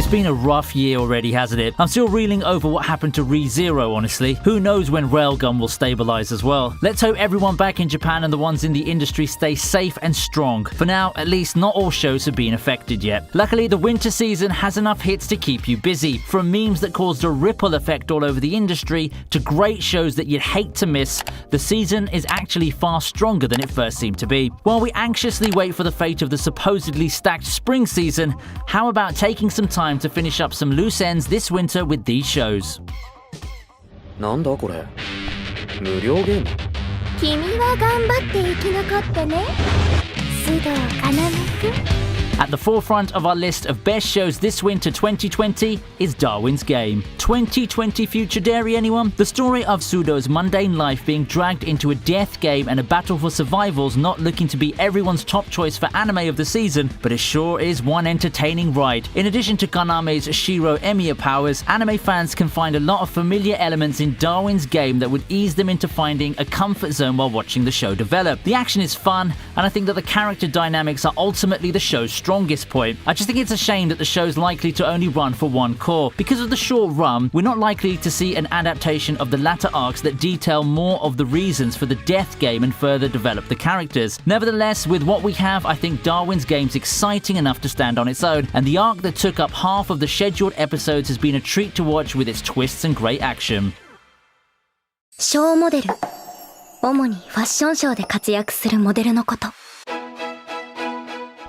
It's been a rough year already, hasn't it? I'm still reeling over what happened to ReZero, honestly. Who knows when Railgun will stabilize as well. Let's hope everyone back in Japan and the ones in the industry stay safe and strong. For now, at least not all shows have been affected yet. Luckily, the winter season has enough hits to keep you busy. From memes that caused a ripple effect all over the industry to great shows that you'd hate to miss, the season is actually far stronger than it first seemed to be. While we anxiously wait for the fate of the supposedly stacked spring season, how about taking some time to finish up some loose ends this winter with these shows? なんだこれ無料ゲーム君は頑張って生き残ってね須藤要くん At the forefront of our list of best shows this winter 2020 is Darwin's Game. 2020 Future Dairy, anyone? The story of Sudo's mundane life being dragged into a death game and a battle for survival's not looking to be everyone's top choice for anime of the season, but it sure is one entertaining ride. In addition to Kaname's Shiro Emiya powers, anime fans can find a lot of familiar elements in Darwin's Game that would ease them into finding a comfort zone while watching the show develop. The action is fun, and I think that the character dynamics are ultimately the show's strongest point. I just think it's a shame that the show's likely to only run for one core. Because of the short run, we're not likely to see an adaptation of the latter arcs that detail more of the reasons for the death game and further develop the characters. Nevertheless, with what we have, I think Darwin's Game's exciting enough to stand on its own, and the arc that took up half of the scheduled episodes has been a treat to watch with its twists and great action. ショーモデル主にファッションショーで活躍するモデルのこと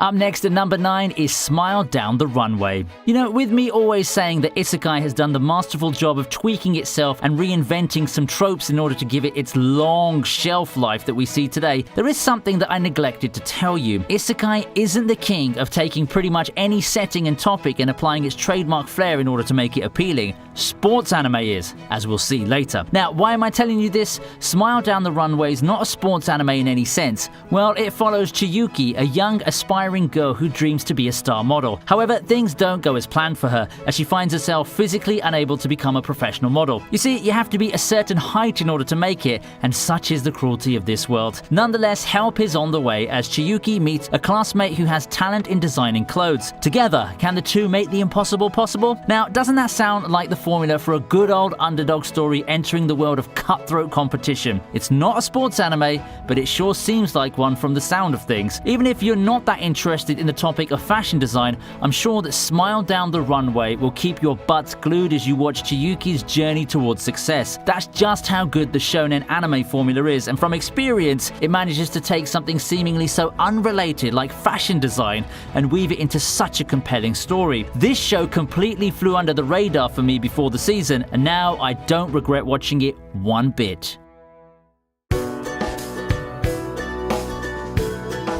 Up next at number 9 is Smile Down the Runway. You know, with me always saying that Isekai has done the masterful job of tweaking itself and reinventing some tropes in order to give it its long shelf life that we see today, there is something that I neglected to tell you. Isekai isn't the king of taking pretty much any setting and topic and applying its trademark flair in order to make it appealing. Sports anime is, as we'll see later. Now, why am I telling you this? Smile Down the Runway is not a sports anime in any sense. Well, it follows Chiyuki, a young, aspiring girl who dreams to be a star model. However, things don't go as planned for her, as she finds herself physically unable to become a professional model. You see, you have to be a certain height in order to make it, and such is the cruelty of this world. Nonetheless, help is on the way as Chiyuki meets a classmate who has talent in designing clothes. Together, can the two make the impossible possible? Now, doesn't that sound like the formula for a good old underdog story entering the world of cutthroat competition? It's not a sports anime, but it sure seems like one from the sound of things. Even if you're not that interested in the topic of fashion design, I'm sure that Smile Down the Runway will keep your butts glued as you watch Chiyuki's journey towards success. That's just how good the shonen anime formula is, and from experience, it manages to take something seemingly so unrelated like fashion design and weave it into such a compelling story. This show completely flew under the radar for me before the season, and now I don't regret watching it one bit.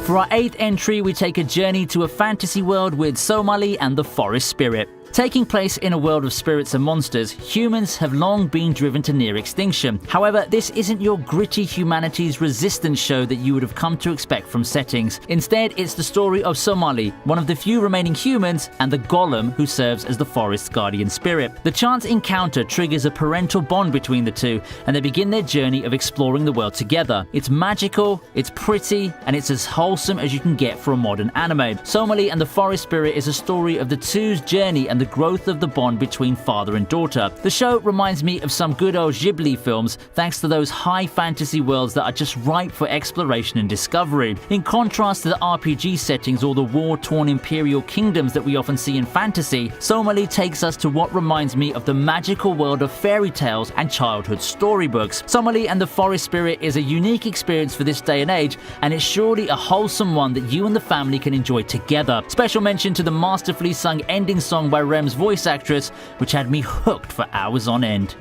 For our 8th entry, we take a journey to a fantasy world with Somali and the Forest Spirit. Taking place in a world of spirits and monsters, humans have long been driven to near extinction. However, this isn't your gritty humanities resistance show that you would have come to expect from settings. Instead, it's the story of Somali, one of the few remaining humans, and the golem who serves as the forest's guardian spirit. The chance encounter triggers a parental bond between the two, and they begin their journey of exploring the world together. It's magical, it's pretty, and it's as wholesome as you can get for a modern anime. Somali and the Forest Spirit is a story of the two's journey and the growth of the bond between father and daughter. The show reminds me of some good old Ghibli films, thanks to those high fantasy worlds that are just ripe for exploration and discovery. In contrast to the RPG settings or the war-torn imperial kingdoms that we often see in fantasy, Somali takes us to what reminds me of the magical world of fairy tales and childhood storybooks. Somali and the Forest Spirit is a unique experience for this day and age, and it's surely a wholesome one that you and the family can enjoy together. Special mention to the masterfully sung ending song by Rem's voice actress, which had me hooked for hours on end.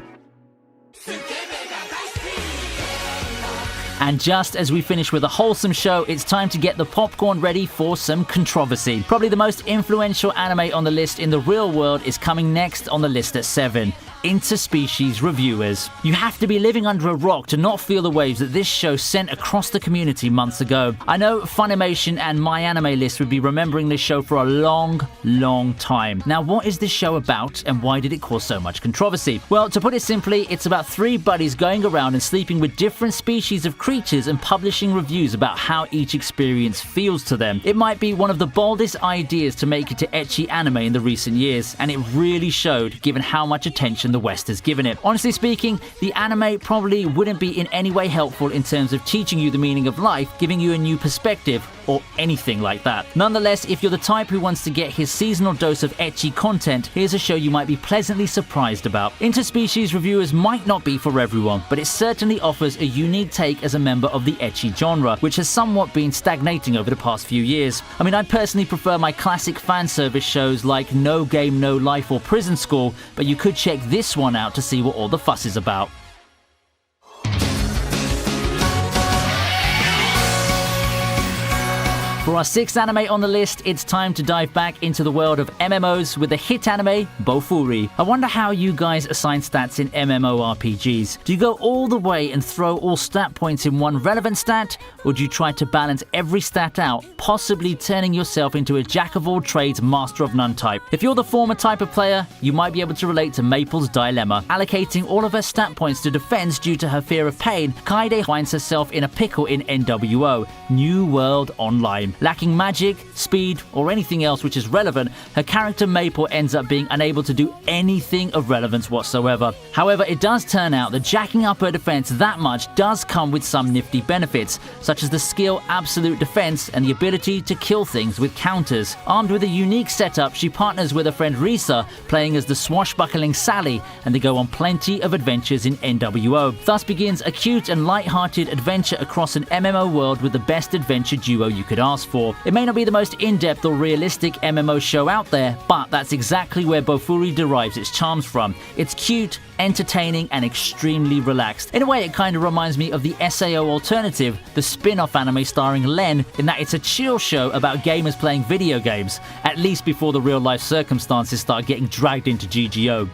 And just as we finish with a wholesome show, it's time to get the popcorn ready for some controversy. Probably the most influential anime on the list in the real world is coming next on the list at 7. interspecies reviewers. You have to be living under a rock to not feel the waves that this show sent across the community months ago. I know Funimation and MyAnimeList would be remembering this show for a long, long time. Now, what is this show about and why did it cause so much controversy? Well, to put it simply, it's about three buddies going around and sleeping with different species of creatures and publishing reviews about how each experience feels to them. It might be one of the boldest ideas to make it to ecchi anime in the recent years, and it really showed given how much attention the West has given it. Honestly speaking, the anime probably wouldn't be in any way helpful in terms of teaching you the meaning of life, giving you a new perspective, or anything like that. Nonetheless, if you're the type who wants to get his seasonal dose of ecchi content, here's a show you might be pleasantly surprised about. Interspecies reviewers might not be for everyone, but it certainly offers a unique take as a member of the ecchi genre, which has somewhat been stagnating over the past few years. I mean, I personally prefer my classic fan service shows like No Game, No Life or Prison School, but you could check this one out to see what all the fuss is about. For our sixth anime on the list, it's time to dive back into the world of MMOs with the hit anime Bofuri. I wonder how you guys assign stats in MMORPGs. Do you go all the way and throw all stat points in one relevant stat, or do you try to balance every stat out, possibly turning yourself into a jack-of-all-trades, master-of-none type? If you're the former type of player, you might be able to relate to Maple's dilemma. Allocating all of her stat points to defense due to her fear of pain, Kaede finds herself in a pickle in NWO, New World Online. Lacking magic, speed, or anything else which is relevant, her character Maple ends up being unable to do anything of relevance whatsoever. However, it does turn out that jacking up her defense that much does come with some nifty benefits, such as the skill Absolute Defense and the ability to kill things with counters. Armed with a unique setup, she partners with her friend Risa, playing as the swashbuckling Sally, and they go on plenty of adventures in NWO. Thus begins a cute and light-hearted adventure across an MMO world with the best adventure duo you could ask for. It may not be the most in-depth or realistic MMO show out there, but that's exactly where Bofuri derives its charms from. It's cute, entertaining, and extremely relaxed. In a way, it kind of reminds me of the SAO Alternative, the spin-off anime starring Len, in that it's a chill show about gamers playing video games, at least before the real-life circumstances start getting dragged into GGO.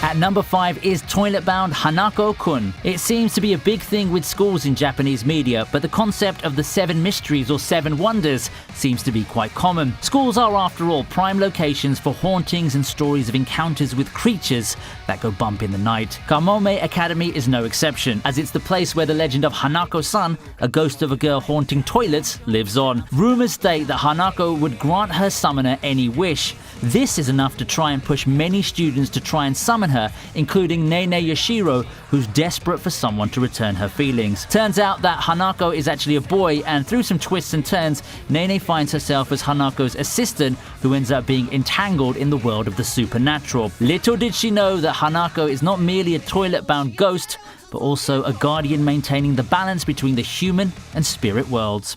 At number 5 is toilet-bound Hanako-kun. It seems to be a big thing with schools in Japanese media, but the concept of the 7 mysteries or 7 wonders seems to be quite common. Schools are, after all, prime locations for hauntings and stories of encounters with creatures that go bump in the night. Kamome Academy is no exception, as it's the place where the legend of Hanako-san, a ghost of a girl haunting toilets, lives on. Rumors state that Hanako would grant her summoner any wish. This is enough to try and push many students to try and summon her, including Nene Yashiro, who's desperate for someone to return her feelings. Turns out that Hanako is actually a boy, and through some twists and turns, Nene finds herself as Hanako's assistant, who ends up being entangled in the world of the supernatural. Little did she know that Hanako is not merely a toilet-bound ghost, but also a guardian maintaining the balance between the human and spirit worlds.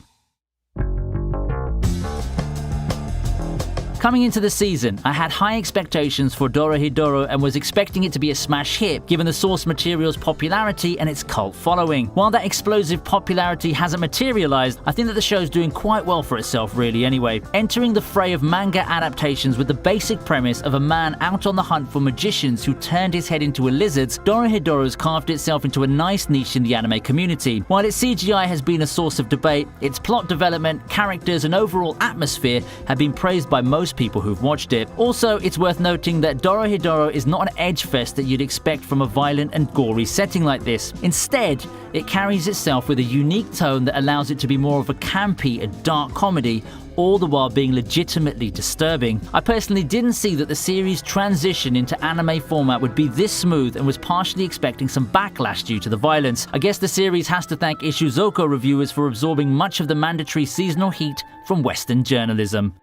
Coming into the season, I had high expectations for Dorohedoro and was expecting it to be a smash hit, given the source material's popularity and its cult following. While that explosive popularity hasn't materialized, I think that the show's doing quite well for itself really anyway. Entering the fray of manga adaptations with the basic premise of a man out on the hunt for magicians who turned his head into a lizard, Dorohedoro's carved itself into a nice niche in the anime community. While its CGI has been a source of debate, its plot development, characters, and overall atmosphere have been praised by most people who've watched it. Also, it's worth noting that Dorohedoro is not an edge fest that you'd expect from a violent and gory setting like this. Instead, it carries itself with a unique tone that allows it to be more of a campy and dark comedy, all the while being legitimately disturbing. I personally didn't see that the series' transition into anime format would be this smooth and was partially expecting some backlash due to the violence. I guess the series has to thank Ishuzoko reviewers for absorbing much of the mandatory seasonal heat from Western journalism.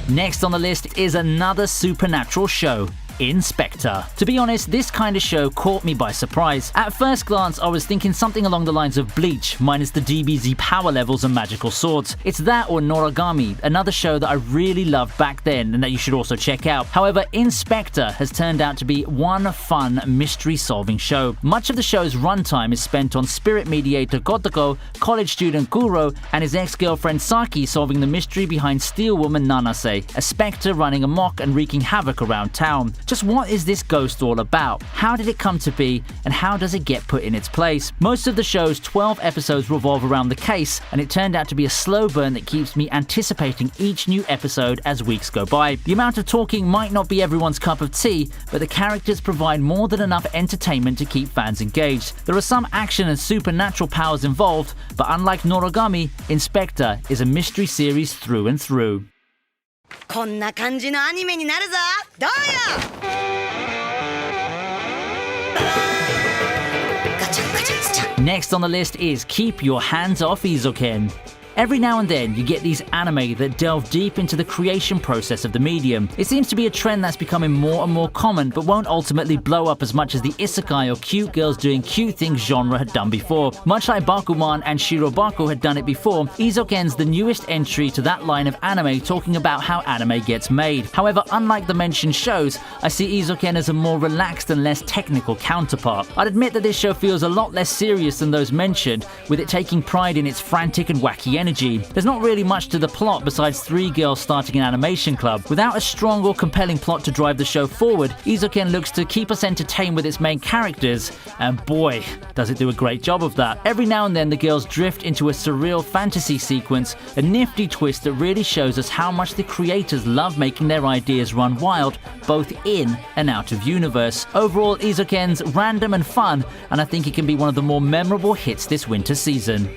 Next on the list is another supernatural show, Inspector. To be honest, this kind of show caught me by surprise. At first glance, I was thinking something along the lines of Bleach, minus the DBZ power levels and magical swords. It's that or Noragami, another show that I really loved back then and that you should also check out. However, Inspector has turned out to be one fun mystery-solving show. Much of the show's runtime is spent on spirit mediator Kotoko, college student Kuro, and his ex-girlfriend Saki solving the mystery behind Steel Woman Nanase, a spectre running amok and wreaking havoc around town. Just what is this ghost all about? How did it come to be, and how does it get put in its place? Most of the show's 12 episodes revolve around the case, and it turned out to be a slow burn that keeps me anticipating each new episode as weeks go by. The amount of talking might not be everyone's cup of tea, but the characters provide more than enough entertainment to keep fans engaged. There are some action and supernatural powers involved, but unlike Noragami, Inspector is a mystery series through and through. こんな感じのアニメになるぞ。どうよ。ガチャンガチャンスチャン。 Next on the list is Keep Your Hands Off Izoken. Every now and then, you get these anime that delve deep into the creation process of the medium. It seems to be a trend that's becoming more and more common, but won't ultimately blow up as much as the isekai or cute girls doing cute things genre had done before. Much like Bakuman and Shirobako had done it before, Izoken's the newest entry to that line of anime talking about how anime gets made. However, unlike the mentioned shows, I see Izoken as a more relaxed and less technical counterpart. I'd admit that this show feels a lot less serious than those mentioned, with it taking pride in its frantic and wacky energy. There's not really much to the plot besides three girls starting an animation club. Without a strong or compelling plot to drive the show forward, Izoken looks to keep us entertained with its main characters, and boy, does it do a great job of that. Every now and then the girls drift into a surreal fantasy sequence, a nifty twist that really shows us how much the creators love making their ideas run wild, both in and out of universe. Overall, Izoken's random and fun, and I think it can be one of the more memorable hits this winter season.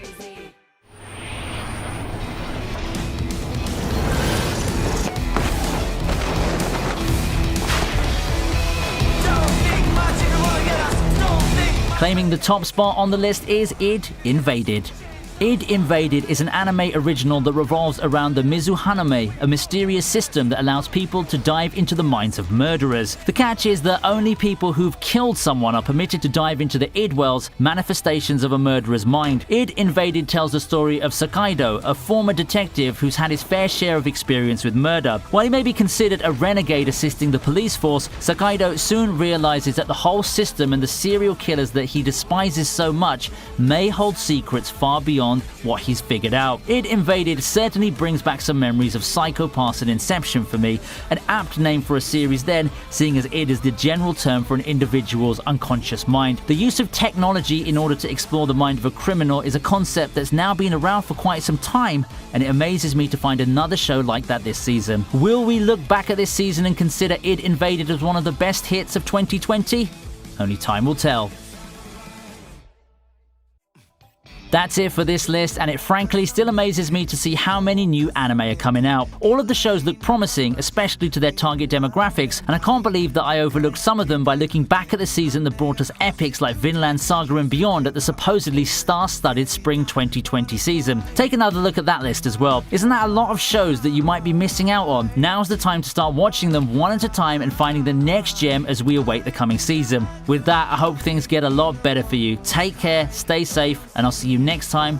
Claiming the top spot on the list is Id Invaded. Id Invaded is an anime original that revolves around the Mizu Haname, a mysterious system that allows people to dive into the minds of murderers. The catch is that only people who've killed someone are permitted to dive into the Id Wells, manifestations of a murderer's mind. Id Invaded tells the story of Sakaido, a former detective who's had his fair share of experience with murder. While he may be considered a renegade assisting the police force, Sakaido soon realizes that the whole system and the serial killers that he despises so much may hold secrets far beyond what he's figured out. Id Invaded certainly brings back some memories of Psycho Pass and Inception for me, an apt name for a series then, seeing as id is the general term for an individual's unconscious mind. The use of technology in order to explore the mind of a criminal is a concept that's now been around for quite some time, and it amazes me to find another show like that this season. Will we look back at this season and consider Id Invaded as one of the best hits of 2020? Only time will tell. That's it for this list, and it frankly still amazes me to see how many new anime are coming out. All of the shows look promising, especially to their target demographics, and I can't believe that I overlooked some of them by looking back at the season that brought us epics like Vinland Saga and beyond at the supposedly star-studded spring 2020 season. Take another look at that list as well. Isn't that a lot of shows that you might be missing out on? Now's the time to start watching them one at a time and finding the next gem as we await the coming season. With that, I hope things get a lot better for you. Take care, stay safe, and I'll see you next time